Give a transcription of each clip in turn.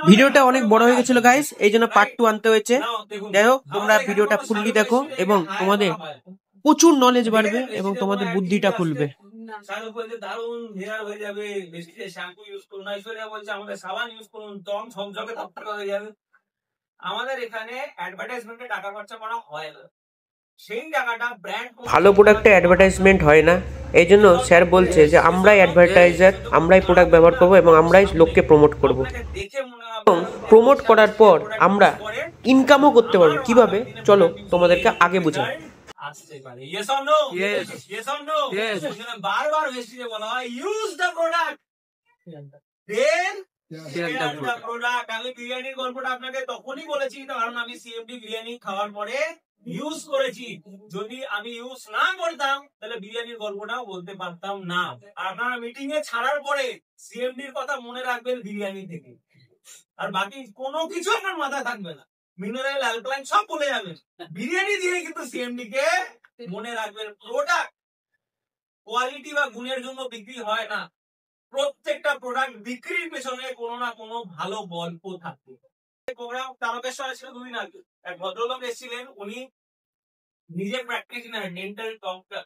ভিডিওটা অনেক বড় হয়ে গেছিল গাইস, এই জন্য পার্ট 2 আনতে হয়েছে। যাই হোক, তোমরা ভিডিওটা ফুললি দেখো এবং তোমাদের প্রচুর নলেজ বাড়বে এবং তোমাদের বুদ্ধিটা খুলবে। দারুণ হেয়ার হয়ে যাবে, বেশি শ্যাম্পু ইউজ করুন না। ঐশ্বরিয়া বলছে আমাদের সাবান ইউজ করুন, দম ঝকঝকে তকতকে হয়ে যাবে। আমাদের এখানে অ্যাডভার্টাইজমেন্টে টাকা খরচা করা হয় না, সেই টাকাটা ব্র্যান্ড ভালো প্রোডাক্টে অ্যাডভার্টাইজমেন্ট হয় না, এই জন্য স্যার বলছে যে আমরাই অ্যাডভার্টাইজার, আমরাই প্রোডাক্ট ব্যবহার করব এবং আমরাই লোককে প্রমোট করব। এবং প্রমোট করার পর আমরা ইনকামও করতে পারবো। কিভাবে চলো তোমাদেরকে আগে বুঝাই। আসতে পারে। Yes or no? Yes. Yes or no? Yes. বারবার বেশিতে বলা হয় use the product then share the product. আমি বিরিয়ানির গল্পটা আপনাকে তখনই বলেছি কারণ আমি সিএমডি বিরিয়ানি খাওয়ার পরে ইউজ করেছি। যদি আমি ইউজ না করতাম তাহলে বিরিয়ানির গল্পটাও বলতে পারতাম না। আর আপনারা মিটিং এ ছাড়ার পরে সিএমডির কথা মনে রাখবেন বিরিয়ানি থেকে, আর বাকি কোনো কিছু আপনার মাথায় থাকবে না। মিনারেল অ্যালকালাইন সব বলে যাবেন, বিরিয়ানি দিয়ে কিন্তু সিএমডি কে মনে রাখবেন। প্রোডাক্ট কোয়ালিটি বা গুণের জন্য বিক্রি হয় না, প্রত্যেকটা প্রোডাক্ট বিক্রির পেছনে কোনো না কোনো ভালো গল্প থাকে। প্রোগ্রাম তারকেশ্বরে ছিল 2 দিন আগে, এক ভদ্রলোক এসেছিলেন, উনি নিজে প্র্যাকটিশনার ডেন্টাল ডক্টর।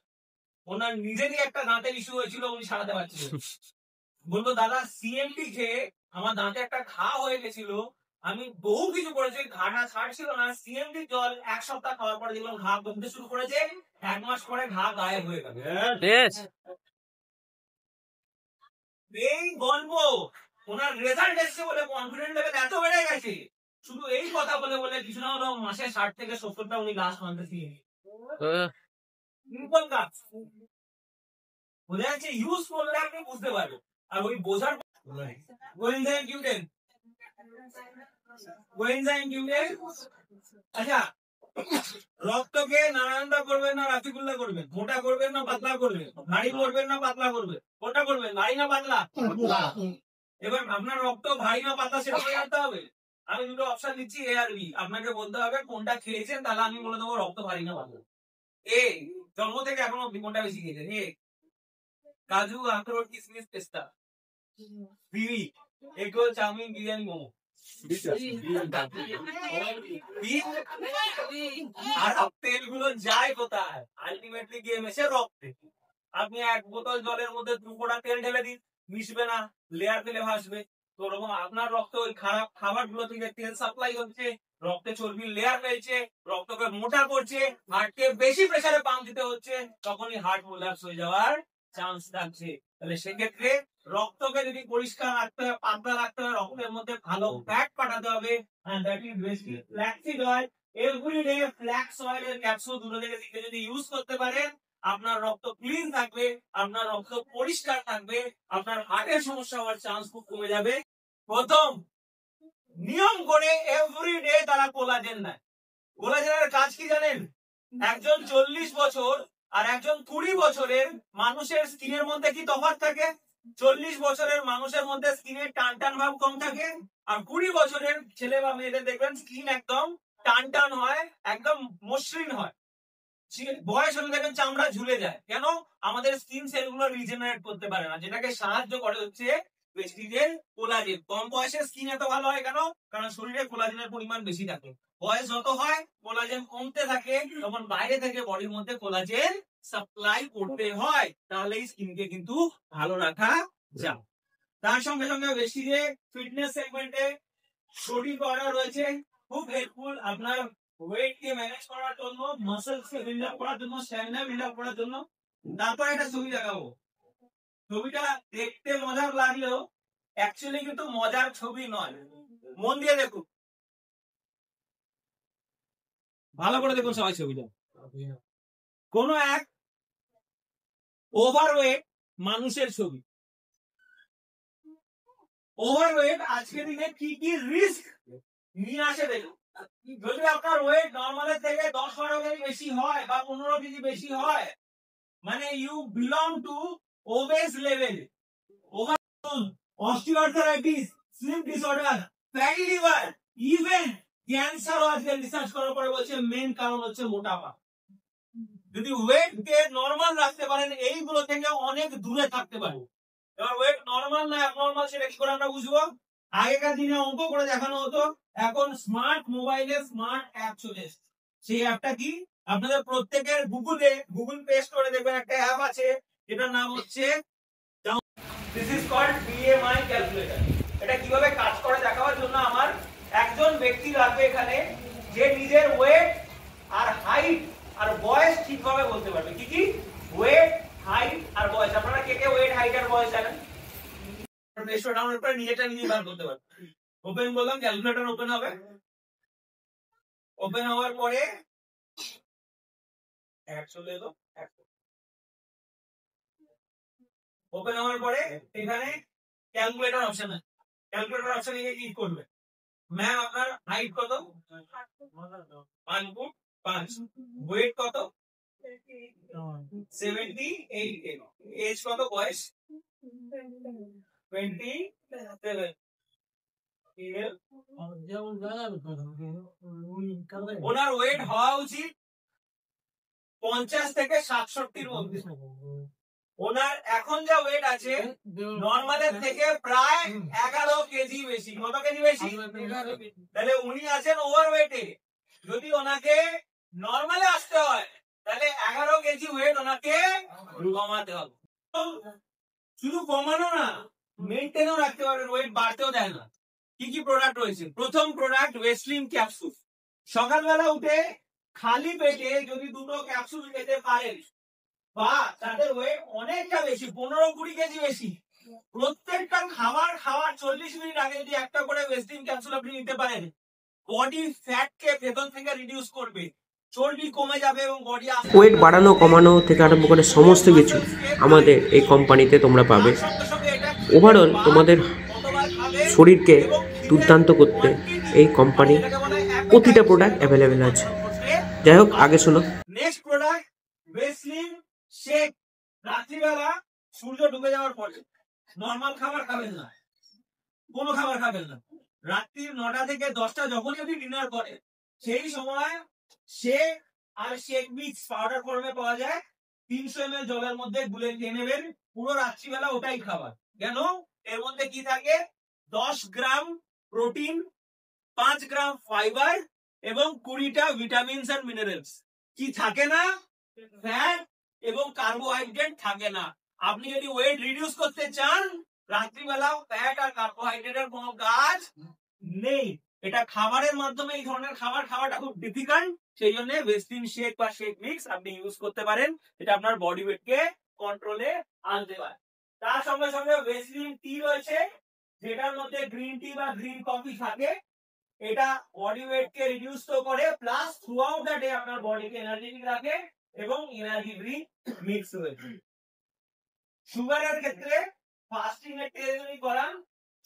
ওনার নিজেরই একটা দাঁতের ইস্যু হয়েছিল, উনি সারাতে পারছিলেন। বললো দাদা সিএমডি খেয়ে আমার দাঁতে একটা ঘা হয়ে গেছিল, আমি বহু কিছু করেছি, ঘাটা ছাড়ছিল না। সিএমডি জল 1 সপ্তাহ খাওয়ার পরে দেখলাম ঘা কমতে শুরু করেছে, 1 মাস পরে ঘা গায়েব হয়ে গেল। এই গল্প ওনার রেজাল্ট এসছে বলে কনফিডেন্ট লেভেল এত বেড়ে গেছে, শুধু এই কথা বলে বলে কিছু না হলো মাসে 60 থেকে 70টা উনি লাস্ট মান্থে দিয়ে সিম্পল কাজ বুঝে যাচ্ছে। ইউজ করলে আপনি বুঝতে পারবেন, আর ওই বোঝার আচ্ছা, রক্তকে নারায়ণদা করবেন না রাফিকুল্লাহ করবেন, মোটা করবেন না পাতলা করবেন, ভারী করবেন না পাতলা করবেন, কোনটা করবেন, ভারী না পাতলা? এবার আপনার রক্ত ভারী না পাতলা সেটা জানতে হবে। আমি দুটো অপশন দিচ্ছি এ আর বি, আপনাকে বলতে হবে কোনটা খেয়েছেন, তাহলে আমি বলে দেবো রক্ত ভারী না পাতলা। এ জন্ম থেকে এখনো অব্দি কোনটা বেশি খেয়েছেন? এ কাজু আখরোট কিশমিশ পেস্তা, বি এগরোল চাউমিন বিরিয়ানি মোমো। আর তেলগুলো যায় কোথায়? আলটিমেটলি গিয়ে মেশে রক্তে। আপনি 1 বোতল জলের মধ্যে 2 ফোঁটা তেল ঢেলে দিন, মিশবে না, লেয়ার তেলে ভাসবে। তো ওরকম আপনার রক্তে ওই খারাপ খাবার গুলো থেকে তেল সাপ্লাই হচ্ছে, রক্তে চর্বির লেয়ার হয়েছে, রক্তকে মোটা করছে, হার্টকে বেশি প্রেসারে পাম্প দিতে হচ্ছে, তখনই হার্ট কোলাপস হয়ে যাওয়ার চান্স থাকছে। তাহলে সেক্ষেত্রে রক্তকে যদি পরিষ্কার রাখতে হয়, পাতলা রাখতে হয়, রক্তের মধ্যে ভালো ফ্যাট পাঠাতে হবে, and that is basically flaxseed oil. Every day flax oil এর ক্যাপসুল 2 থেকে 3 যদি ইউজ করতে পারেন, আপনার রক্ত ক্লিন থাকবে, আপনার রক্ত পরিষ্কার থাকবে, আপনার হার্টের সমস্যা হওয়ার চান্স খুব কমে যাবে। প্রথম নিয়ম করে এভরিডে তারা কোলাজেন নেয়। কোলাজেনের কাজ কি জানেন? একজন 40 বছর আর একজন 20 বছরের মানুষের স্কিনের মধ্যে কি তফাৎ থাকে? 40 বছরের মানুষের মধ্যে স্কিনের টান টান ভাব কম থাকে, আর 20 বছরের ছেলে বা মেয়েদের দেখবেন স্কিন একদম টান টান হয়, একদম মসৃণ হয়। বয়স হলে দেখবেন চামড়া ঝুলে যায়। কেন? আমাদের স্কিন সেলগুলো রিজেনারেট করতে পারে না, যেটাকে সাহায্য করে হচ্ছে ভেজিটেরিয়ান কোলাজেন। কম বয়সে স্কিন এত ভালো হয় কেন? কারণ শরীরে কোলাজেনের পরিমাণ বেশি থাকে। বয়স যত হয় কোলাজেন কমতে থাকে, তখন বাইরে থেকে বডির মধ্যে কোলাজেন সাপ্লাই করতে হয়, তাহলে এই স্কিনকে কিন্তু ভালো রাখা যায়। তার সঙ্গে সঙ্গে বেশি যে ফিটনেস সেগমেন্টে শরীর করা রয়েছে, খুব হেল্পফুল আপনার ওয়েট কে ম্যানেজ করার জন্য, মাসলস কে বিল্ড আপ করার জন্য, স্ট্যামিনা বিল্ড আপ করার জন্য। তারপর একটা ছবি দেখাবো, ছবিটা দেখতে মজার লাগলেও অ্যাকচুয়ালি কিন্তু মজার ছবি নয়, মন দিয়ে দেখুন, ভালো করে দেখুন সবাই ছবিটা। কোন এক ওভারওয়েট মানুষের ছবি। ওভারওয়েট আজকের দিনে কি কি রিস্ক নিয়ে আসে দেখুন। যদি আপনার ওয়েট নর্মালের থেকে 10-12 কেজি বেশি হয় বা 15 কেজি বেশি হয়, মানে you belong to obese level. Osteoarthritis, sleep disorder, fatty liver, even ক্যান্সারও আজকে রিসার্চ করার পরে বলছে মেন কারণ হচ্ছে মোটাপা। যদি ওয়েট কে নরমাল রাখতে পারেন, এইগুলো থেকে অনেক দূরে থাকতে পারেন। এবার ওয়েট নরমাল না অ্যাবনরমাল সেটা কি করে আমরা বুঝবো? আগেকার দিনে অঙ্ক করে দেখানো হতো, এখন স্মার্ট মোবাইলে স্মার্ট অ্যাপ চলে এসেছে। সেই অ্যাপটা কি? আপনাদের প্রত্যেকের গুগল প্লে স্টোরে দেখবেন একটা অ্যাপ আছে, যেটার নাম হচ্ছে this is called BMI calculator. এটা কিভাবে কাজ করে দেখাবার জন্য আমার একজন ব্যক্তি লাগবে এখানে, যে নিজের ওয়েট আর হাইট আর বয়স ঠিকভাবে বলতে পারবে। কি কি? ওয়েট, হাইট আর বয়স। আপনারা কে কে ওয়েট, হাইট আর বয়স জানেন? প্লে স্টোর ডাউনলোড করে নিজেটা নিজে বার করতে পারবে। ওপেন বললাম, ক্যালকুলেটর ওপেন হবে। ওপেন হওয়ার পরে ওপেন হওয়ার পরে এখানে ক্যালকুলেটর অপশন আছে। ক্যালকুলেটর অপশনে গিয়ে ক্লিক করবে। ম্যাম আপনার হাইট কত? 5 ফুট 5। ওয়েট কত? 78। এজ কত? বয়স 27। ওনার ওয়েট হওয়া উচিত 50 থেকে 67 মধ্যে। ওনার এখন যা ওয়েট আছে নর্মালের থেকে প্রায় 11 কেজি বেশি। কত কেজি বেশি? তাহলে উনি আছেন ওভারওয়েটে। যদি ওনাকে নর্মালে আসতে হয় তাহলে 11 কেজি ওয়েট ওনাকে কমাতে হবে। শুধু কমানো না, মেনটেনও রাখতে পারবেন, ওয়েট বাড়তেও দেয় না। কি কি প্রোডাক্ট রয়েছে? প্রথম প্রোডাক্ট ওয়েসলিন ক্যাপসুল। সকালবেলা উঠে খালি পেটে যদি 2টো ক্যাপসুল খেতে পারেন, বা তাদের ওয়েট অনেকটা বেশি, 15-20 কেজি বেশি, প্রত্যেকটা খাবার খাওয়ার 40 মিনিট আগে যদি একটা করে ওয়েসলিন ক্যাপসুল আপনি নিতে পারেন, বডি ফ্যাট কে ভেতর থেকে রিডিউস করবে, চর্বি কমে যাবে এবং বডি ওয়েট বাড়ানো কমানো থেকে আরম্ভ করে সমস্ত কিছু আমাদের এই কোম্পানিতে তোমরা পাবে। ওভারঅল তোমাদের শরীরকে দুর্দান্ত করতে এই কোম্পানি প্রতিটা প্রোডাক্ট অ্যাভেলেবেল আছে। যাই হোক, আগে শোনো। Next product Vaseline shake. রাত্রিবেলা সূর্য ডুবে যাওয়ার পরে নরমাল খাবার খাবেন না, কোনো খাবার খাবেন না। রাত্রি 9টা থেকে 10টা যখনই আপনি ডিনার করেন, সেই সময় শেক আর শেক মিক্স পাউডার ফর্মে পাওয়া যায়। 300 ml জলের মধ্যে গুলে খেয়ে নেবেন। পুরো রাত্রিবেলা ওটাই খাবার। কেন? এর মধ্যে কি থাকে? 10 গ্রাম প্রোটিন, 5 গ্রাম ফাইবার এবং 20টা ভিটামিনস এন্ড মিনারেলস। কি থাকে না? ফ্যাট এবং কার্বোহাইড্রেট থাকে না। আপনি যদি ওয়েট রিডিউস করতে চান, রাত্রিবেলা ফ্যাট আর কার্বোহাইড্রেটের কোনো কাজ নেই। এটা খাবারের মাধ্যমে এই ধরনের খাবার খাওয়াটা খুব ডিফিকাল্ট। সেই জন্য ওয়েসলিন শেক বা শেক মিক্স আপনি ইউজ করতে পারেন। এটা আপনার বডি ওয়েট কে কন্ট্রোলে আনতে পারে। তার সঙ্গে সঙ্গে ওয়েসলিন টি রয়েছে, যেটার মধ্যে গ্রিন টি বা গ্রিন কফি থাকে। এটা বডি ওয়েট কে রিডিউস তো করে, plus through out the day আপনার বডিকে এনার্জেটিক রাখে এবং এনার্জি ড্রিঙ্ক মিক্স রয়েছে। সুগারের ক্ষেত্রে ফাস্টিং এর টেস্ট যদি করান,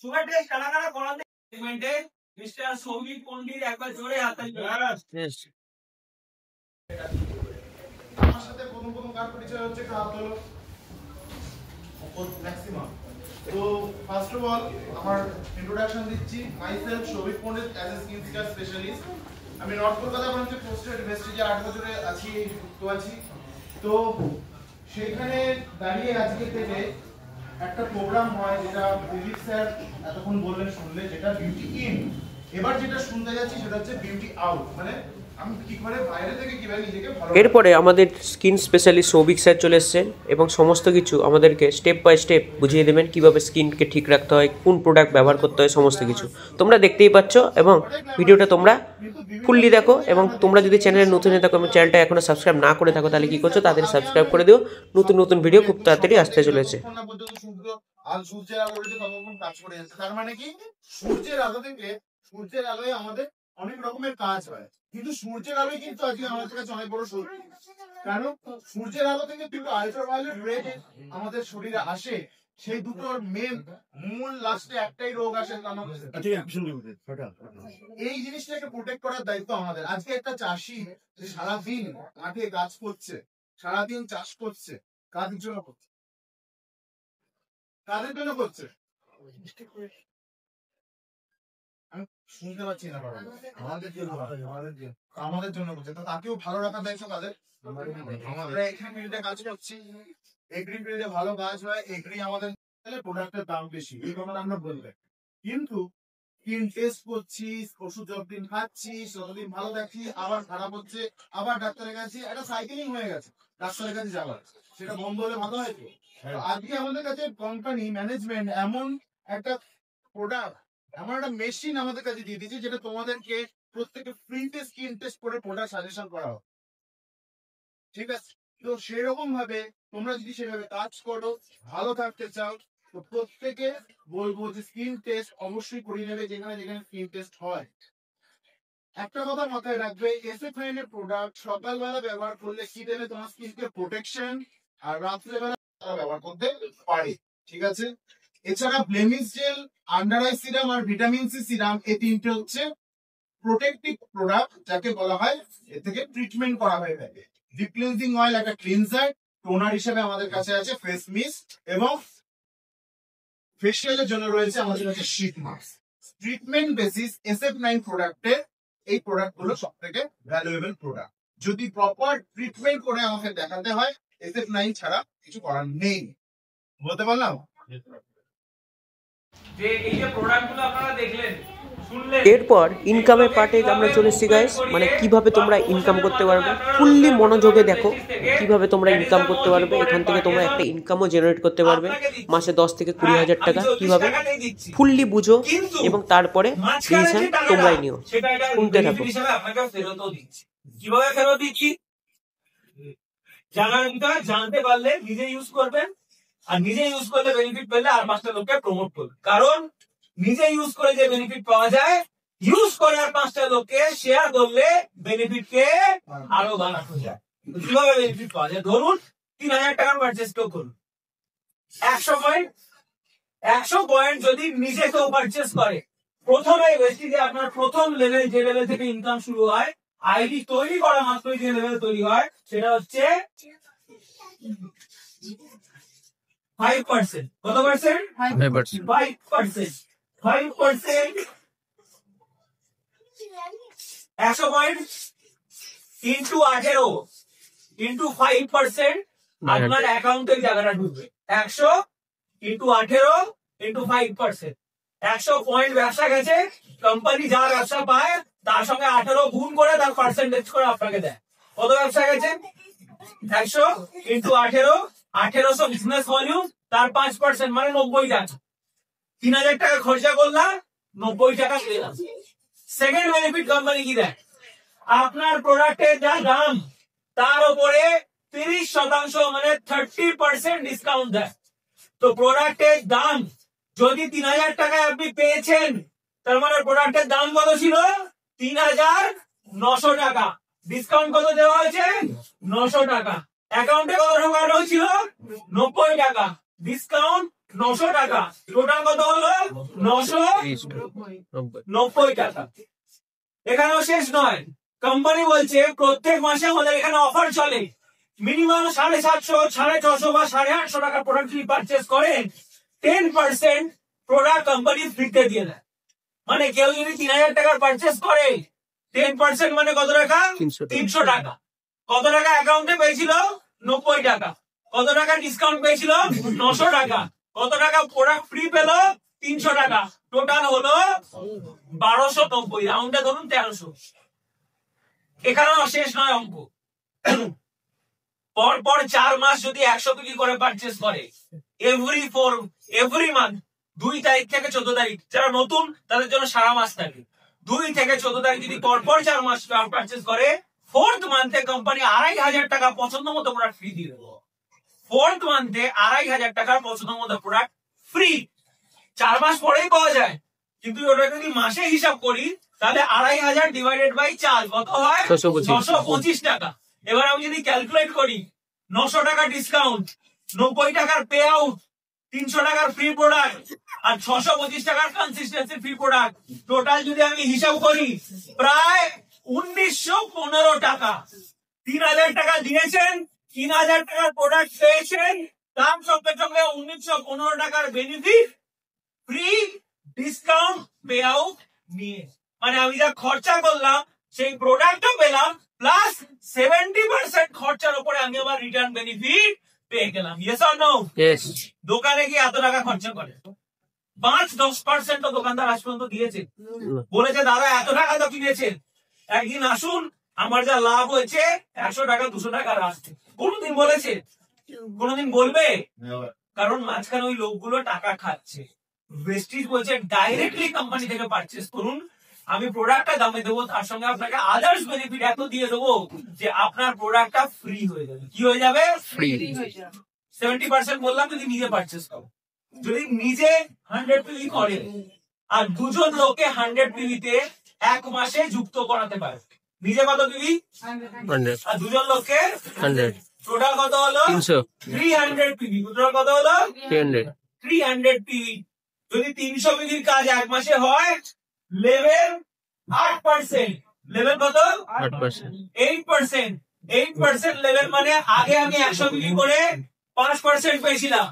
সুগার টেস্ট কারা কারা করান সেগমেন্টে মিস্টার সৌভিক পন্ডিত একবার জোরে হাত তালি। আমার সাথে প্রথম কার পরিচয় হচ্ছে কাপ হলো ম্যাক্সিমাম। তো ফার্স্ট অফ অল আমার ইন্ট্রোডাকশন দিচ্ছি। Myself Souvik Pandit as a skin care specialist. আমি নর্থ কলকাতা ব্রাঞ্চে পোস্টেড ভেস্টিজে 8 বছরে আছি, যুক্ত আছি। তো সেইখানে দাঁড়িয়ে আজকে থেকে একটা প্রোগ্রাম হয়, যেটা দিলীপ স্যার এতক্ষণ বললেন, শুনলে, যেটা বিউটি ইন। এবার যেটা শুনতে যাচ্ছি সেটা হচ্ছে বিউটি আউট, মানে আমি কি করে বাইরে থেকে কিভাবে নিজেকে ভালো। এরপরে আমাদের স্কিন স্পেশালিস্ট সৌভিক স্যার চলে এসেছেন এবং সমস্ত কিছু আমাদেরকে স্টেপ বাই স্টেপ বুঝিয়ে দেবেন কীভাবে স্কিনকে ঠিক রাখতে হয়, কোন প্রোডাক্ট ব্যবহার করতে হয়, সমস্ত কিছু তোমরা দেখতেই পাচ্ছ। এবং ভিডিওটা তোমরা ফুললি দেখো। এবং তোমরা যদি চ্যানেলে নতুন হয়ে থাকো এবং চ্যানেলটা এখনো সাবস্ক্রাইব না করে থাকো, তাহলে কি করছো? তাদের সাবস্ক্রাইব করে দিও। নতুন নতুন ভিডিও খুব তাড়াতাড়ি আসতে চলেছে। সূর্যের আলো রয়েছে, ততক্ষণ কাজ করে যাচ্ছে। তার মানে কি? সূর্যের আলো থেকে, সূর্যের আলোয় আমাদের অনেক রকমের কাজ হয়, কিন্তু সূর্যের আলোয় কিন্তু আজকে আমাদের কাছে অনেক বড় শক্তি। কারণ সূর্যের আলো থেকে দুটো আল্ট্রাভায়োলেট রে আমাদের শরীরে আসে। সেই দুটোর মূল লাস্টে একটাই রোগ আসে, এই জিনিসটাকে প্রোটেক্ট করার দায়িত্ব আমাদের। আজকে একটা চাষি সারাদিন মাঠে গাছ করছে, সারাদিন চাষ করছে, কাদের জন্য করছে? কাদের জন্য করছে? আমি শুনতে পাচ্ছি না। আমাদের জন্য করছে। তো তাকেও ভালো রাখার দায়িত্ব কাদের? আমরা এখানে ফিল্ডে কাজ করছি, এগ্রি ফিল্ডে ভালো কাজ হয়, এগ্রি আমাদের প্রোডাক্টের দাম বেশি, এই কথাটা আমরা বলবে। কিন্তু স্কিন টেস্ট করছি, ওষুধ যতদিন খাচ্ছি ততদিন ভালো থাকছি, আবার খারাপ হচ্ছে, আবার ডাক্তারের কাছে, একটা সাইকেলিং হয়ে গেছে ডাক্তারের কাছে যাওয়ার। সেটা বন্ধ হলে ভালো হয় তো। আজকে আমাদের কাছে কোম্পানি ম্যানেজমেন্ট এমন একটা প্রোডাক্ট, এমন একটা মেশিন আমাদের কাছে দিয়ে দিয়েছে যেটা তোমাদেরকে প্রত্যেকে ফ্রিতে স্কিন টেস্ট করে প্রোডাক্ট সাজেশন করা হবে। ঠিক আছে, তো সেরকম ভাবে তোমরা যদি সেভাবে কাজ করো, ভালো থাকতে চাও, তো প্রত্যেকে বলবো যে স্কিন টেস্ট অবশ্যই করিয়ে নেবে যেখানে যেখানে স্কিন টেস্ট হয়। একটা কথা মাথায় রাখবে, SF9 এর প্রোডাক্ট সকালবেলা ব্যবহার করলে কি দেবে তোমার স্কিনকে প্রোটেকশন, আর রাত্রেবেলা ব্যবহার করতে পারে। ঠিক আছে, এছাড়া blemish gel, under eye serum আর ভিটামিন সি সিরাম, এই তিনটে হচ্ছে প্রোটেক্টিভ প্রোডাক্ট যাকে বলা হয় এর থেকে ট্রিটমেন্ট করা হয়ে থাকে। ডিপ ক্লিনজিং অয়েল একটা ক্লিনজার, টোনার হিসেবে আমাদের কাছে আছে ফেস মিস্ট, এবং ফেশিয়ালের জন্য রয়েছে আমাদের কাছে sheet mask. Treatment basis SF9 প্রোডাক্টের এই প্রোডাক্ট গুলো সব থেকে ভ্যালুয়েবল প্রোডাক্ট। যদি প্রপার ট্রিটমেন্ট করে আমাকে দেখাতে হয়, SF9 ছাড়া কিছু করার নেই। বলতে পারলাম? যে এই যে প্রোডাক্টগুলো আপনারা দেখলেন, শুনলেন, এরপর ইনকামের পার্টে আমরা চলে এসেছি গাইস, মানে কিভাবে তোমরা ইনকাম করতে পারবে। ফুললি মনোযোগে দেখো কিভাবে তোমরা ইনকাম করতে পারবে। এখান থেকে তোমরা একটা ইনকামও জেনারেট করতে পারবে মাসে 10 থেকে 20,000 টাকা। কিভাবে ফুললি বুঝো এবং তারপরে ডিসিশন তোমরাই নিও। শুনতে থাকো। কিভাবে ফেরত দিচ্ছি জানার ভিতরে, জানতে পারলে নিজে ইউজ করবেন, আর নিজে ইউজ করলে বেনিফিট পেলে আর 5টা লোককে প্রমোট করবে। কারণ নিজে ইউজ করে যে বেনিফিট পাওয়া যায়, ইউজ করে আর 5টা লোককে শেয়ার করলে বেনিফিট কে আরো বাড়ানো যায়। কিভাবে বেনিফিট পাওয়া যায়? ধরুন 3,000 টাকার পারচেস কেউ করুন, 100 পয়েন্ট যদি নিজে কেউ পারচেস করে, প্রথমে যে আপনার প্রথম লেভেল, যে লেভেল থেকে ইনকাম শুরু হয়, আইডি তৈরি করা মাত্রই যে লেভেল তৈরি হয়, সেটা হচ্ছে 5%। কত পার্সেন্ট? 5%। 5% 100 পয়েন্ট ইন্টু 18 ইন্টু 5% আপনার অ্যাকাউন্টে জায়গাটা ঢুকবে। 100 ইন্টু 18 ইন্টু 5%। 100 পয়েন্ট ব্যবসা গেছে, কোম্পানি যা ব্যবসা পায় তার সঙ্গে 18 গুণ করে তার পার্সেন্টেজ করে আপনাকে দেয়। কত ব্যবসা গেছে? 100 ইন্টু 18, 1800 বিজনেস ভলিউম, তার 5% মানে 90 টাকা। 3,000 টাকা খরচা করলাম, 90 টাকা পেলাম। সেকেন্ড বেনিফিট কোম্পানি কি দেয়? আপনার প্রোডাক্টের যা দাম তার উপরে 30% মানে 30% ডিসকাউন্ট দেয়। তো প্রোডাক্টের দাম যদি 3,000 টাকায় আপনি পেয়েছেন, তার মানে প্রোডাক্টের দাম কত ছিল? 3,900 টাকা। ডিসকাউন্ট কত দেওয়া হয়েছে? 900 টাকা। অ্যাকাউন্টে কত ঢোকানো হয়েছিল? 90 টাকা। ডিসকাউন্ট 900 টাকা। টোটাল কত হলো? 990 টাকা। এখানেও শেষ নয়, কোম্পানি বলছে প্রত্যেক মাসে আমাদের এখানে অফার চলে। মিনিমাম 750, 650 বা 850 টাকার প্রোডাক্ট যদি পারচেস করেন, 10% প্রোডাক্ট কোম্পানি ফ্রিতে দিয়ে দেয়। মানে কেউ যদি 3,000 টাকার পারচেস করে, 10% মানে কত টাকা? 300 টাকা। কত টাকা অ্যাকাউন্টে পেয়েছিল? 90 টাকা। কত টাকা ডিসকাউন্ট পেয়েছিল? 900 টাকা। কত টাকা প্রোডাক্ট ফ্রি পেল? 300 টাকা। টোটাল হলো 1290, রাউন্ডে ধরুন 1300। এখানেও শেষ নয় অঙ্ক। পর 4 মাস যদি 100 কেজি করে পারচেস করে, এভরি মান্থ 2 তারিখ থেকে 14 তারিখ, যারা নতুন তাদের জন্য সারা মাস থাকে, 2 থেকে 14 তারিখ যদি পর 4 মাস পারচেস করে, 4th মান্থে কোম্পানি 2,500 টাকা পছন্দ মতো প্রোডাক্ট ফ্রি দিয়ে দেবো। 4th মান্থে 2,500 টাকার পছন্দ মতো প্রোডাক্ট ফ্রি। 4 মাস পরেই পাওয়া যায়, কিন্তু ওটা যদি মাসে হিসাব করি তাহলে 2,500 ডিভাইডেড বাই 4 কত হয়? 625 টাকা। এবার আমি যদি ক্যালকুলেট করি, 900 টাকা ডিসকাউন্ট, 90 টাকার পে আউট, 300 টাকার ফ্রি প্রোডাক্ট আর 625 টাকার কনসিস্টেন্সি ফ্রি প্রোডাক্ট, টোটাল যদি আমি হিসাব করি প্রায় 1,915 টাকা। 3,000 টাকা দিয়েছেন, 3,000 টাকার প্রোডাক্ট পেয়েছেন, তার সঙ্গে সঙ্গে 1,915 টাকার benefit, free, discount, pay out নিয়ে। মানে আমি যা খরচা করলাম সেই প্রোডাক্টও পেলাম, প্লাস 70% খরচার উপরে আমি আবার রিটার্ন বেনিফিট পেয়ে গেলাম। Yes or no? ইয়েস। দোকানে গিয়ে এত টাকা খরচা করে, 5-10% দোকানদার আজ পর্যন্ত দিয়েছে। বলেছে দাদা এত টাকা তো কিনেছেন, একদিন আসুন, আমার যা লাভ হয়েছে 100 টাকা 200 টাকা আসছে। কোনদিন বলেছে? কোনদিন বলবে? কারণ মাঝখানে ওই লোকগুলো টাকা খাচ্ছে। ভেস্টিজ বলছে ডাইরেক্টলি কোম্পানি থেকে পারচেস করুন, আমি প্রোডাক্টটা দামে দেবো, তার সঙ্গে আপনাকে আদার্স বেনিফিট এত দিয়ে দেবো যে আপনার প্রোডাক্টটা ফ্রি হয়ে যাবে। কি হয়ে যাবে? ফ্রি। 70% বললাম যদি নিজে পারচেস করো। যদি নিজে 100 পিভি করে আর দুজন লোকে 100 পিভিতে এক মাসে যুক্ত করাতে পারে, নিজে কত পিভি? 100 আর দুজন লোককে 100 টোটাল কত হলো? 300 300 পিভি। টোটাল কত হলো? 300 পিভি। যদি 300 পিভির কাজ এক মাসে হয়, লেভেল 8%। লেভেল কত? 8%। 8% লেভেল মানে আগে আমি 100 পিভি করে 5% পেয়েছিলাম,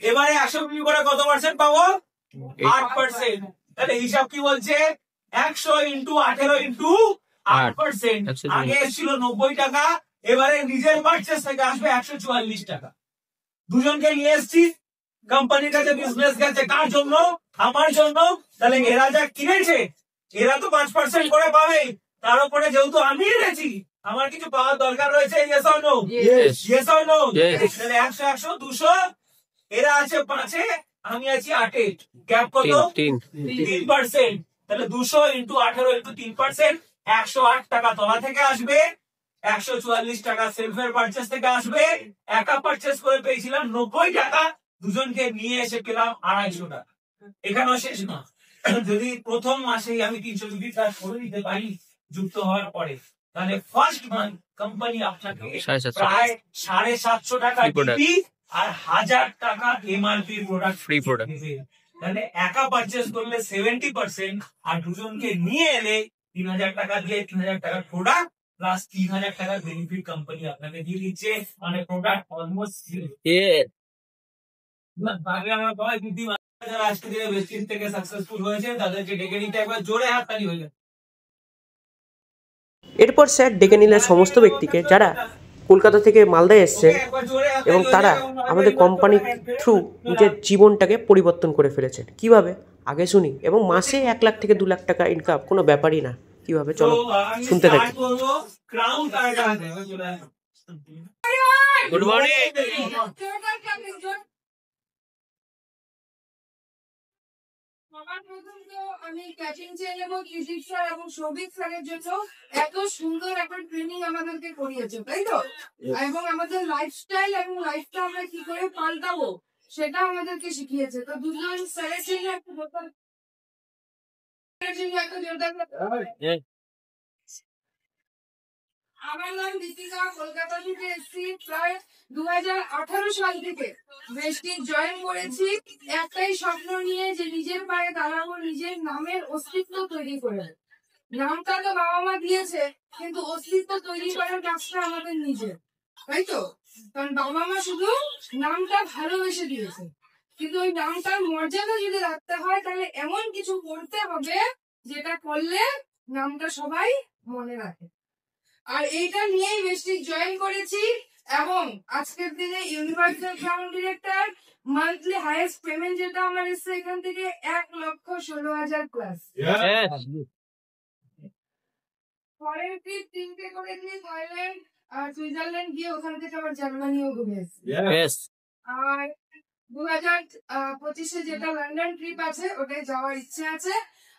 এবারে 100 পিভি করে কত পার্সেন্ট পাবো? 8%। তাহলে হিসাব কি বলছে? 100 ইন্টু 18 ইন্টু 8%। আগে এসেছিল 90 টাকা, এবারে নিজের পারচেস থেকে আসবে 144 টাকা। দুজনকে নিয়ে এসছি, কোম্পানির কাছে বিজনেস গেছে, কার জন্য? আমার জন্য। তাহলে এরা যা কিনেছে এরা তো 5% করে পাবে, তার উপরে যেহেতু আমি এনেছি আমার কিছু পাওয়ার দরকার রয়েছে। Yes or no? Yes or no? তাহলে 100 100 200, এরা আছে 5-এ, আমি আছি 8-এ, গ্যাপ কত? 3%। তাহলে 200 ইন্টু 18 ইন্টু 3%, 108 টাকা তলা থেকে আসবে, 144 টাকা সেলফের পারচেস থেকে আসবে। একা পারচেস করে পেয়েছিলাম 90 টাকা, দুজনকে নিয়ে এসে পেলাম 250 টাকা। এখানেও শেষ না, যদি প্রথম মাসেই আমি 300 পিভি কাজ করে দিতে পারি যুক্ত হওয়ার পরে, তাহলে ফার্স্ট মান্থ কোম্পানি আপনাকে 750 প্রায় 750 টাকা Free product। ডিপি আর 1000 টাকা এমআরপি প্রোডাক্ট Free product। তাহলে একা পারচেস করলে 70% আর দুজনকে নিয়ে এলে 3000 টাকা দিয়ে 3000 টাকার প্রোডাক্ট প্লাস 3000 টাকার বেনিফিট কোম্পানি আপনাকে দিয়ে দিচ্ছে, মানে প্রোডাক্ট অলমোস্ট আমার সবাই দিদি যারা আজকে দিনে ওয়েস্টিজ থেকে সাকসেসফুল হয়েছে তাদেরকে ডেকে নিতে একবার জোরে হাততালি হয়ে যায়। এরপর স্যার ডেকে নিলেন সমস্ত ব্যক্তিকে যারা কলকাতা থেকে মালদায় এসছেন এবং তারা আমাদের কোম্পানির থ্রু নিজের জীবনটাকে পরিবর্তন করে ফেলেছেন। কিভাবে আগে শুনি, এবং মাসে 1 লাখ থেকে 2 লাখ টাকা ইনকাম কোনো ব্যাপারই না। কিভাবে চলো শুনতে থাকি। Good morning. সবার প্রথম তো আমি ক্যাচিং চেন এবং ইউজিক স্যার এবং সৌভিক স্যারের জন্য এত সুন্দর একটা ট্রেনিং আমাদেরকে করিয়েছে, তাই তো? এবং আমাদের লাইফস্টাইল এবং লাইফটা আমরা কি করে পাল্টাবো সেটা আমাদেরকে শিখিয়েছে। তো দুজন স্যারের জন্য একটা জোরদার। আমার নাম দীপিকা, কলকাতা থেকে এসেছি। প্রায় 2018 সাল থেকে বেস্টিজ জয়েন করেছি একটাই স্বপ্ন নিয়ে যে নিজের পায়ে দাঁড়াবো, নিজের নামের অস্তিত্ব তৈরি করে। নামটা তো বাবা মা দিয়েছে, কিন্তু অস্তিত্ব তৈরি করার কাজটা আমাদের নিজের, তাই তো? কারণ বাবা মা শুধু নামটা ভালোবেসে দিয়েছে, কিন্তু ওই নামটার মর্যাদা যদি রাখতে হয় তাহলে এমন কিছু করতে হবে যেটা করলে নামটা সবাই মনে রাখে। আর এইটা নিয়েই বেস্টিজ জয়েন করেছি এবং আজকের দিনে universal crown director, monthly highest payment যেটা আমার এসছে এখান থেকে 1,16,000 প্লাস। পরের ট্রিপ 3টে করেছি, থাইল্যান্ড আর সুইজারল্যান্ড গিয়ে ওখান থেকে আবার জার্মানিও ঘুরে এসেছি। আর 2025-এ যেটা লন্ডন ট্রিপ আছে ওটাই যাওয়ার ইচ্ছে আছে।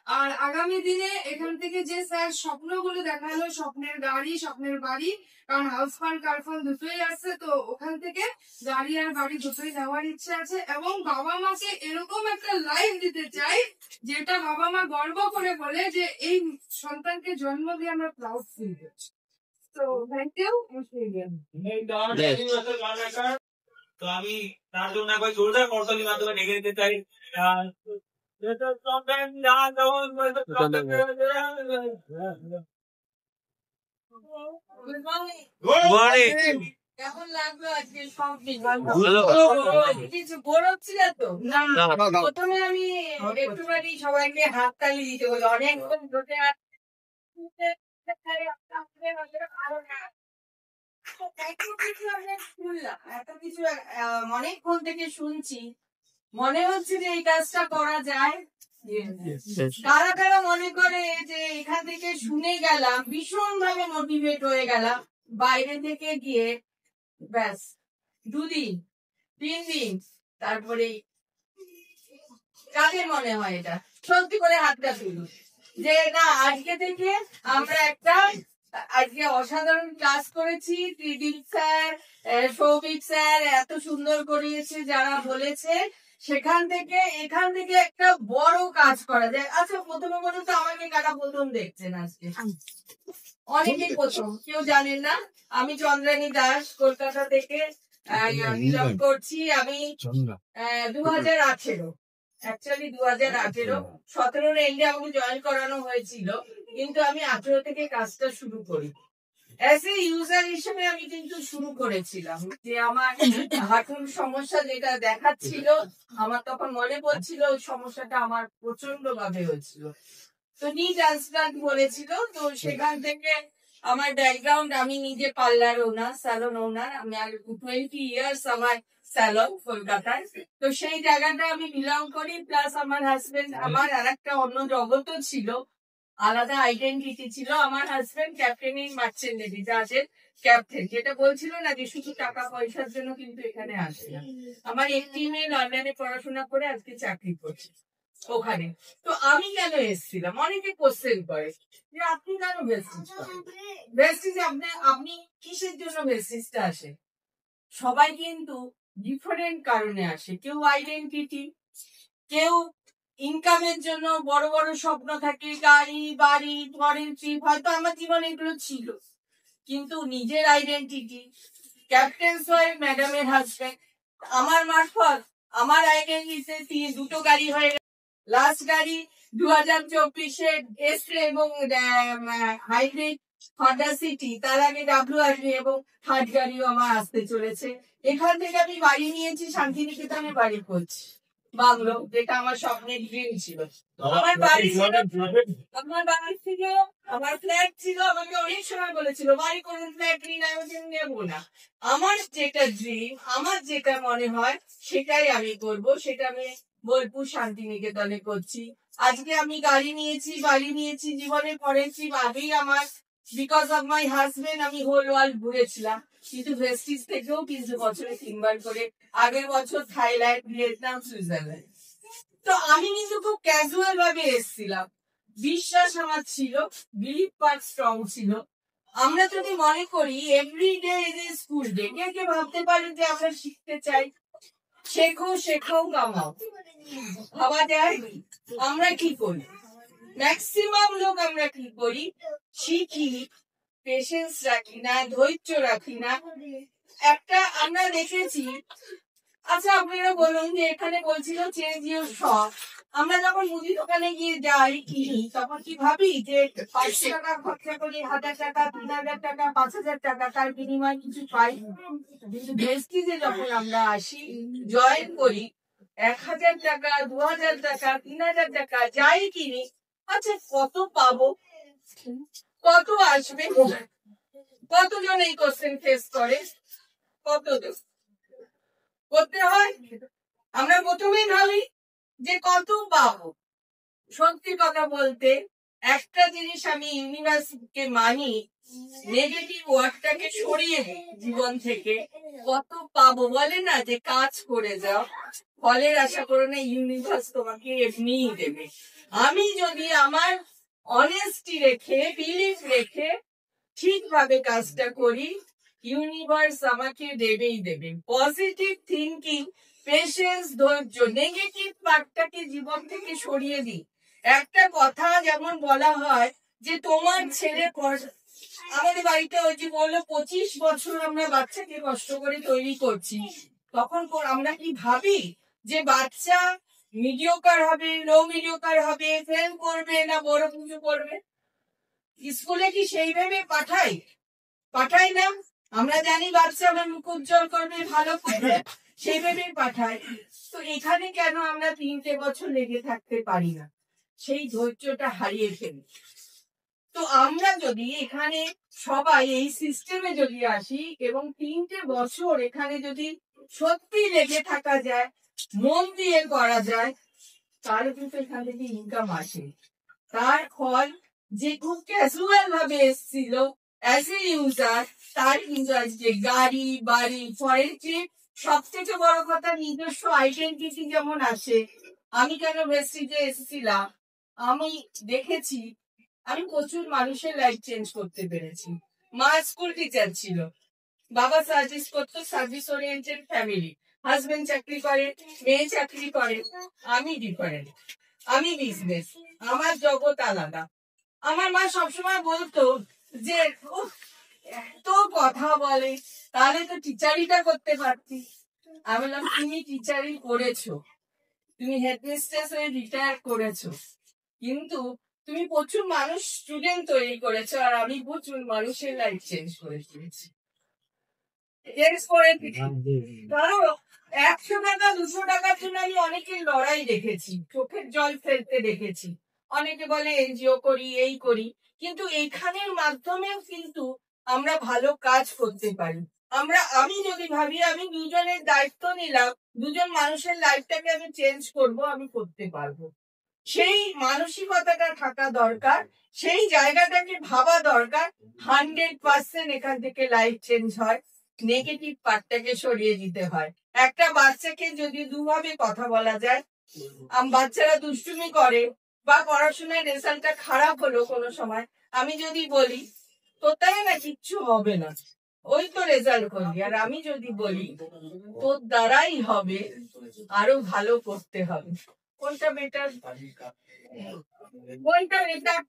আর আগামী দিনে এখান থেকে যে স্যার স্বপ্নগুলো দেখালো, স্বপ্নের গাড়ি, স্বপ্নের বাড়ি, কারণ হাউস ফান্ড কার ফান্ড দুটোই আসছে, তো ওখান থেকে গাড়ি আর বাড়ি দুটোই নেওয়ার ইচ্ছে আছে। এবং বাবা মাকে এরকম একটা লাইফ দিতে চাই যেটা বাবা মা গর্ব করে বলে যে এই সন্তানকে জন্ম দিয়ে আমরা প্রাউড ফিল করছি। তো থ্যাংক ইউ। তো আমি তার জন্য একবার জোরদার করতালির মাধ্যমে ডেকে দিতে চাই। কেমন লাগলো আজকে সব কিছু বোর হচ্ছিল তো? প্রথমে আমি একটুখানি সবাইকে হাততালি দিতে বলি, অনেকক্ষণ ধরে এত কিছু অনেকক্ষণ থেকে শুনছি, মনে হচ্ছে যে এই কাজটা করা যায়। কারা কারা মনে করে যে এখান থেকে শুনে গেলাম, ভীষণ ভাবে মোটিভেট হয়ে গেলাম, বাইরে থেকে গিয়ে ব্যাস 2 দিন 3 দিন তারপরে কাদের মনে হয় এটা? সত্যি করে হাতটা তুলুন যে না, আজকে থেকে আমরা একটা আজকে অসাধারণ ক্লাস করেছি। ত্রিদীপ স্যার, সৌভিক স্যার এত সুন্দর করিয়েছে যারা বলেছে, সেখান থেকে এখান থেকে একটা বড় কাজ করা যায়। আচ্ছা, প্রথমে বলুন তো আমাকে কারা প্রথম দেখছেন আজকে? অনেকেই প্রথম, কেউ জানেন না। আমি চন্দ্রানী দাস, কলকাতা থেকে বিলং করছি। আমি 2018 অ্যাকচুয়ালি 2018 17 এন্ডে আমাকে জয়েন করানো হয়েছিল, কিন্তু আমি 18 থেকে কাজটা শুরু করি। অ্যাজ এ ইউজার হিসেবে আমি কিন্তু শুরু করেছিলাম যে আমার হাঁটুর সমস্যা যেটা দেখাচ্ছিল, আমার তখন মনে পড়ছিল ওই সমস্যাটা আমার প্রচন্ড ভাবে হয়েছিল। তো নি ট্রান্সপ্লান্ট বলেছিল। তো সেখান থেকে আমার ব্যাকগ্রাউন্ড, আমি নিজে পার্লার ওনার, স্যালন ওনার। আমি আর 20 ইয়ার্স আমার স্যালন কলকাতায়। তো সেই জায়গাটা আমি বিলং করি। প্লাস আমার হাজবেন্ড, আমার আর একটা অন্য জগৎও ছিল, আলাদা আইডেন্টিটি ছিল। আমার husband captain in merchant navy, জাহাজের ক্যাপ্টেন। যেটা বলছিল না যে শুধু টাকা পয়সার জন্য কিন্তু এখানে আসে না। আমার একটি মেয়ে লন্ডনে পড়াশোনা করে আজকে চাকরি করছে ওখানে। তো আমি কেন এসেছিলাম? অনেকে কোশ্চেন করে যে আপনি কেন ভেস্টিজ করেন? ভেস্টিজ আপনি কিসের জন্য ভেস্টিজটা আসে? সবাই কিন্তু ডিফারেন্ট কারণে আসে। কেউ আইডেন্টিটি, কেউ ইনকামের জন্য, বড় বড় স্বপ্ন থাকে, গাড়ি বাড়ি ফরেন ট্রিপ। হয়তো আমার জীবনে এগুলো ছিল, কিন্তু নিজের আইডেন্টিটি, ক্যাপ্টেন ওয়াইফ, ম্যাডামের হাজবেন্ড, আমার মারফত আমার আইডেন্টিটি 2টো গাড়ি হয়ে গেল। লাস্ট গাড়ি 2024-এ এসে এবং হাইব্রিড হন্ডা সিটি, তার আগে WRV এবং থার্ড গাড়িও আমার আসতে চলেছে। এখান থেকে আমি বাড়ি নিয়েছি, শান্তিনিকেতনে বাড়ি করছি, বাংলো, যেটা আমার স্বপ্নের ড্রিম ছিল। আমার বাড়ি আমার বাড়ি থেকে আমার ফ্ল্যাট ছিল, আমাকে অনেক সময় বলেছিল বাড়ি করুন, ফ্ল্যাট নিন, আমি নেবো না। আমার যেটা ড্রিম, আমার যেটা মনে হয় সেটাই আমি করব। সেটা আমি বোলপুর শান্তিনিকেতনে করছি। আজকে আমি গাড়ি নিয়েছি, বাড়ি নিয়েছি, জীবনে পড়েছি। আগেই আমার বিকজ অফ মাই হাজবেন্ড আমি হোল ওয়ার্ল্ড ঘুরেছিলাম, কিন্তু ভেস্টিজ থেকেও কিন্তু বছরে 3 বার করে, আগের বছর থাইল্যান্ড, ভিয়েতনাম, সুইজারল্যান্ড। তো আমি কিন্তু খুব ক্যাজুয়াল ভাবে এসেছিলাম। বিশ্বাস আমার ছিল, বিলিভ পার্ট স্ট্রং ছিল। আমরা যদি মনে করি everyday is a school day, কে কে ভাবতে পারে যে আমরা শিখতে চাই? শেখো শেখো কামাও, ভাবা যায়? আমরা কি করি? ম্যাক্সিমাম লোক আমরা কি করি? শিখি, পেশেন্স রাখি না, ধৈর্য রাখি না। একটা আমরা দেখেছি, আচ্ছা আপনারা বলুন যে এখানে বলছিল চেঞ্জ ইউর শপ। আমরা যখন মুদি দোকানে গিয়ে যাই কিনি, তখন কি ভাবি যে 500 টাকা খরচা করি, 1000 টাকা, 3000 টাকা, 5000 টাকা, তার বিনিময়ে কিছু পাই? কিন্তু ভেস্টিজে যখন আমরা আসি, জয়েন করি, 1000 টাকা, 2000 টাকা, 3000 টাকা যাই কিনি, আচ্ছা কত পাবো, কত আসবে? কতজন এই কোশ্চেন ফেস করে? কতজন করতে হয়? আমরা প্রথমেই ভাবি যে কত পাবো। সত্যি কথা বলতে, একটা জিনিস আমি ইউনিভার্সকে মানি, নেগেটিভ ওয়ার্ডটাকে সরিয়ে দিই জীবন থেকে। কত পাবো বলে না যে কাজ করে যাও, ফলের আশা করো না, ইউনিভার্স তোমাকে এমনিই দেবে। আমি যদি আমার অনেস্টি রেখে, বিলিফ রেখে ঠিকভাবে কাজটা করি, ইউনিভার্স আমাকে দেবেই দেবে। পজিটিভ থিঙ্কিং, পেশেন্স, ধৈর্য, নেগেটিভ পার্টটাকে জীবন থেকে সরিয়ে দিই। একটা কথা যেমন বলা হয় যে তোমার ছেলে, আমাদের বাড়িতে ওই যে বললো 25 বছর আমরা বাচ্চাকে কষ্ট করে তৈরি করছি, তখন আমরা কি ভাবি যে বাচ্চা মিডিওকার হবে, লো মিডিওকার হবে, ফেল করবে না বড় কিছু করবে? স্কুলে কি সেইভাবে পাঠাই না? আমরা জানি বাচ্চা আমরা মুখ উজ্জ্বল করবে, ভালো করবে, সেইভাবেই পাঠাই। তো এখানে কেন আমরা 3টে বছর লেগে থাকতে পারি না? সেই ধৈর্যটা হারিয়ে ফেলি। তো আমরা যদি এখানে সবাই এই সিস্টেমে যদি আসি এবং 3টে বছর এখানে যদি সত্যি লেগে থাকা যায়, মন দিয়ে করা যায় তাহলে কিন্তু এখান থেকে ইনকাম আসে। তার ফল যে খুব ক্যাজুয়াল ভাবে এসেছিল অ্যাজ এ ইউজার, তার কিন্তু আজকে গাড়ি বাড়ি ফরেন ট্রিপ, সব থেকে বড় কথা নিজস্ব আইডেন্টিটি যেমন আসে। আমি কেন ভেস্টিজে এসেছিলাম, আমি দেখেছি আমি প্রচুর মানুষের লাইফ চেঞ্জ করতে পেরেছি। মা স্কুল টিচার ছিল, বাবা সার্ভিস করতো, সার্ভিস ওরিয়েন্টেড ফ্যামিলি, হাজবেন্ড চাকরি করে, মেয়ে চাকরি করে, আমি ডিফারেন্ট, আমি বিজনেস, আমার জগৎ আলাদা। আমার মা সবসময় বলতো যে উফ, এত কথা বলে, তাহলে তো টিচারিটা করতে পারতি। আমি বললাম তুমি টিচারি করেছো, তুমি হেডমিস্ট্রেস হয়ে রিটায়ার করেছো, কিন্তু তুমি প্রচুর মানুষ স্টুডেন্ট তৈরি করেছো, আর আমি প্রচুর মানুষের লাইফ চেঞ্জ করে দিয়েছি। কারণ 100 টাকা 200 টাকার জন্য আমি অনেকের লড়াই দেখেছি, চোখের জল ফেলতে দেখেছি। অনেকে বলে এনজিও করি, এই করি, কিন্তু এখানের মাধ্যমেও কিন্তু আমরা ভালো কাজ করতে পারি। আমি যদি ভাবি আমি দুজনের দায়িত্ব নিলাম, দুজন মানুষের লাইফটাকে আমি চেঞ্জ করব, আমি করতে পারবো। সেই মানসিকতাটা থাকা দরকার, সেই জায়গাটাকে ভাবা দরকার। 100% এখান থেকে লাইফ চেঞ্জ হয়। নেগেটিভ পার্টটাকে সরিয়ে দিতে হয়। একটা বাচ্চাকে যদি দুভাবে কথা বলা যায়, বাচ্চারা দুষ্টুমি করে বা পড়াশোনার রেজাল্টটা খারাপ হলো কোনো সময়, আমি যদি বলি তোর তাই না কিচ্ছু হবে না, ওই তো রেজাল্ট করবি, আর আমি যদি বলি তোর দ্বারাই হবে, আরো ভালো করতে হবে, কোনটা বেটার? কোনটা বেটার?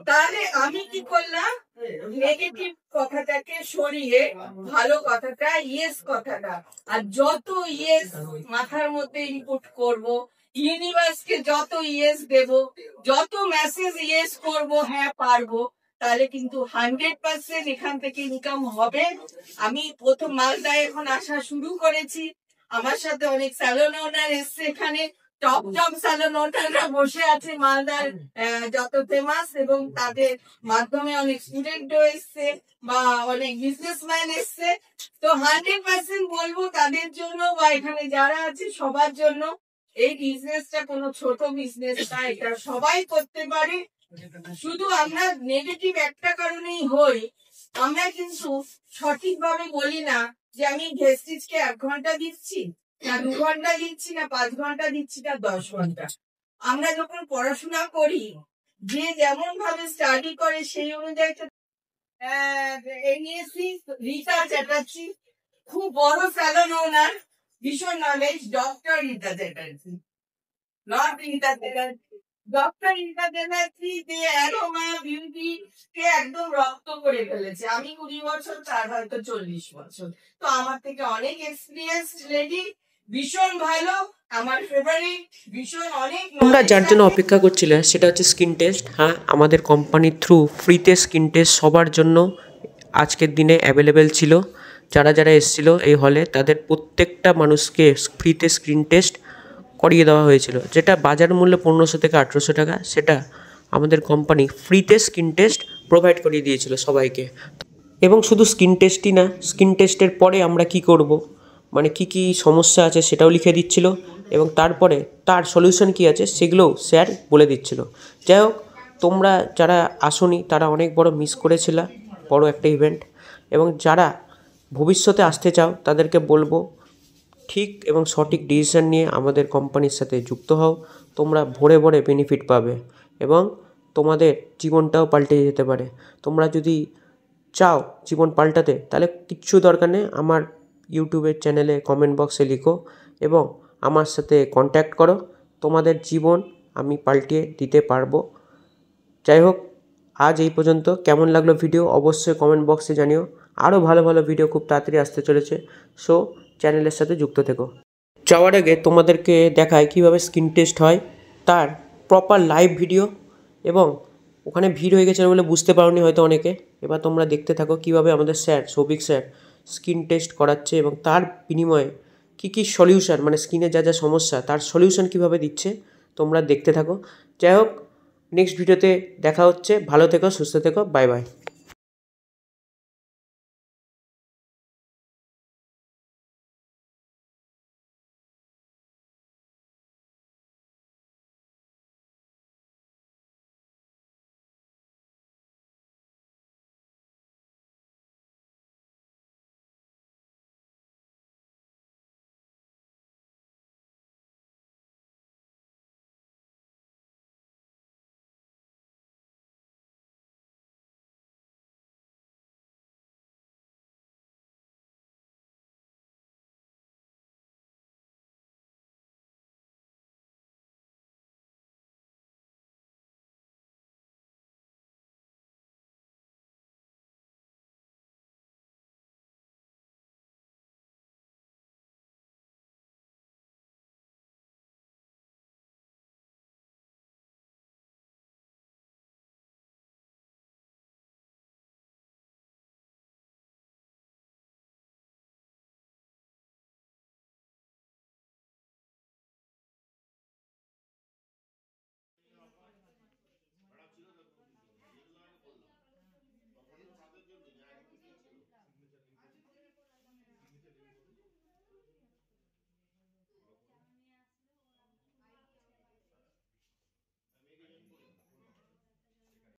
তাহলে আমি কি করলাম, নেগেটিভ কথাটাকে সরিয়ে ভালো কথাটা, ইয়েস কথাটা, আর যত ইয়েস মাথার মধ্যে ইনপুট করব, ইউনিভার্সকে যত ইয়েস দেব, যত মেসেজ ইয়েস করব, হ্যাঁ পারবো, তাহলে কিন্তু 100% এখান থেকে ইনকাম হবে। আমি প্রথম মালদায় এখন আসা শুরু করেছি, আমার সাথে অনেক স্যালন ওনার এসছে, এখানে টপ স্যালন ওনাররা বসে আছে মালদার যত ফেমাস, এবং তাদের মাধ্যমে অনেক স্টুডেন্টও এসছে বা অনেক বিজনেসম্যান এসছে। তো 100% বলবো তাদের জন্য বা এখানে যারা আছে সবার জন্য, এই বিজনেসটা কোনো ছোট বিজনেস না, এটা সবাই করতে পারে। শুধু আমরা নেগেটিভ একটা কারণেই হই, আমরা কিন্তু সঠিকভাবে বলি না যে আমি ভেস্টিজকে 1 ঘন্টা দিচ্ছি না 2 ঘন্টা দিচ্ছি না 5 ঘন্টা দিচ্ছি না 10 ঘন্টা। আমরা যখন পড়াশোনা করি, যে যেমন ভাবে স্টাডি করে সেই অনুযায়ী রীতা চ্যাটার্জি খুব বড় স্যালন ওনার, ভীষণ knowledge, doctor Rita Chatterjee, not Rita Chatterjee, doctor Rita Chatterjee, যে অ্যারোমা বিউটি কে একদম রক্ত করে ফেলেছে। আমি 20 বছর, তার হয়তো 40 বছর, তো আমার থেকে অনেক এক্সপিরিয়েন্সড লেডি, ভীষণ ভালো, আমার ফেভারিট, ভীষণ অনেক। তোমরা যার জন্য অপেক্ষা করছিলে সেটা হচ্ছে স্কিন টেস্ট। হ্যাঁ, আমাদের কোম্পানির থ্রু ফ্রিতে স্কিন টেস্ট সবার জন্য আজকের দিনে অ্যাভেলেবেল ছিল। যারা যারা এসেছিল এই হলে, তাদের প্রত্যেকটা মানুষকে ফ্রিতে স্কিন টেস্ট করিয়ে দেওয়া হয়েছিল, যেটা বাজার মূল্য 1500 থেকে 1800 টাকা। সেটা আমাদের কোম্পানি ফ্রিতে স্কিন টেস্ট প্রোভাইড করিয়ে দিয়েছিল সবাইকে। এবং শুধু স্কিন টেস্টই না, স্কিন টেস্টের পরে আমরা কি করব, মানে কি কি সমস্যা আছে সেটাও লিখে দিচ্ছিল, এবং তারপরে তার সলিউশন কি আছে সেগুলোও স্যার বলে দিচ্ছিল। যাই হোক, তোমরা যারা আসোনি তারা অনেক বড় মিস করেছিল, বড় একটা ইভেন্ট। এবং যারা ভবিষ্যতে আসতে চাও তাদেরকে বলবো ঠিক এবং সঠিক ডিসিশন নিয়ে আমাদের কোম্পানির সাথে যুক্ত হও। তোমরা ভরে ভরে বেনিফিট পাবে এবং তোমাদের জীবনটাও পাল্টে যেতে পারে। তোমরা যদি চাও জীবন পাল্টাতে, তাহলে কিচ্ছু দরকার নেই, আমার ইউটিউবের চ্যানেলে কমেন্ট বক্সে লিখো এবং আমার সাথে কন্ট্যাক্ট করো, তোমাদের জীবন আমি পাল্টিয়ে দিতে পারবো। যাই হোক, আজ এই পর্যন্ত। কেমন লাগলো ভিডিও অবশ্যই কমেন্ট বক্সে জানিও। আরও ভালো ভালো ভিডিও খুব তাড়াতাড়ি আসতে চলেছে, সো চ্যানেলের সাথে যুক্ত থেকো। যাওয়ার আগে তোমাদেরকে দেখায় কীভাবে স্কিন টেস্ট হয়, তার প্রপার লাইভ ভিডিও। এবং ওখানে ভিড় হয়ে গেছে বলে বুঝতে পারোনি হয়তো অনেকে। এবার তোমরা দেখতে থাকো কীভাবে আমাদের sir Souvik sir skin test করাচ্ছে এবং তার বিনিময়ে কী কী সলিউশন, মানে স্কিনে যা যা সমস্যা তার সলিউশন কীভাবে দিচ্ছে, তোমরা দেখতে থাকো। যাই হোক, নেক্সট ভিডিওতে দেখা হচ্ছে। ভালো থেকো, সুস্থ থেকো, বাই বাই।